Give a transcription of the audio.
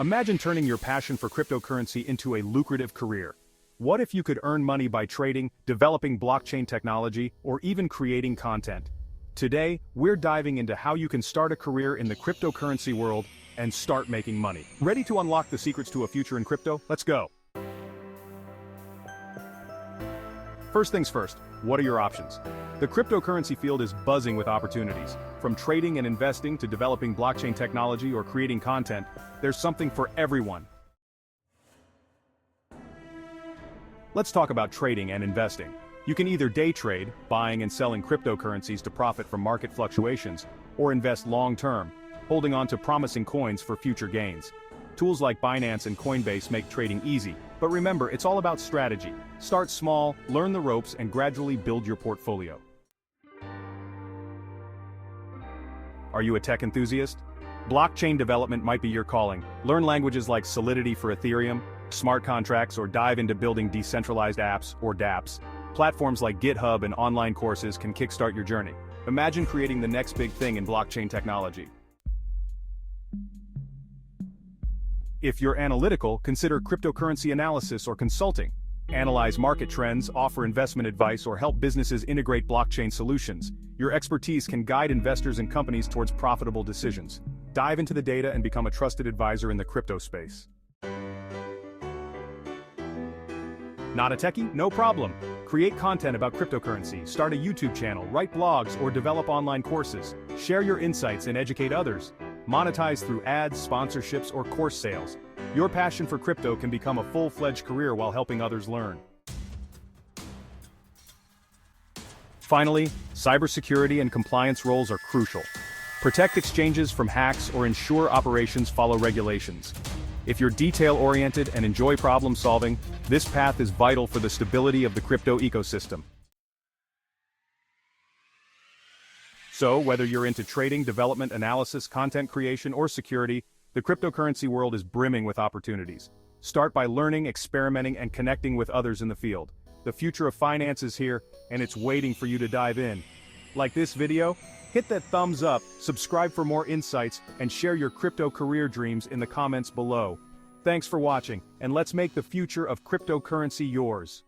Imagine turning your passion for cryptocurrency into a lucrative career. What if you could earn money by trading, developing blockchain technology, or even creating content? Today, we're diving into how you can start a career in the cryptocurrency world and start making money. Ready to unlock the secrets to a future in crypto? Let's go! First things first, what are your options? The cryptocurrency field is buzzing with opportunities. From trading and investing to developing blockchain technology or creating content, there's something for everyone. Let's talk about trading and investing. You can either day trade, buying and selling cryptocurrencies to profit from market fluctuations, or invest long-term, holding on to promising coins for future gains. Tools like Binance and Coinbase make trading easy, but remember, it's all about strategy. Start small, learn the ropes, and gradually build your portfolio. Are you a tech enthusiast? Blockchain development might be your calling. Learn languages like Solidity for Ethereum, smart contracts, or dive into building decentralized apps, or dApps. Platforms like GitHub and online courses can kickstart your journey. Imagine creating the next big thing in blockchain technology. If you're analytical, consider cryptocurrency analysis or consulting. Analyze market trends, offer investment advice, or help businesses integrate blockchain solutions. Your expertise can guide investors and companies towards profitable decisions. Dive into the data and become a trusted advisor in the crypto space. Not a techie? No problem. Create content about cryptocurrency, start a YouTube channel, write blogs, or develop online courses. Share your insights and educate others. Monetize through ads, sponsorships, or course sales. Your passion for crypto can become a full-fledged career while helping others learn. Finally, cybersecurity and compliance roles are crucial. Protect exchanges from hacks or ensure operations follow regulations. If you're detail-oriented and enjoy problem-solving, this path is vital for the stability of the crypto ecosystem. So, whether you're into trading, development, analysis, content creation, or security, the cryptocurrency world is brimming with opportunities. Start by learning, experimenting, and connecting with others in the field. The future of finance is here, and it's waiting for you to dive in. Like this video? Hit that thumbs up, subscribe for more insights, and share your crypto career dreams in the comments below. Thanks for watching, and let's make the future of cryptocurrency yours.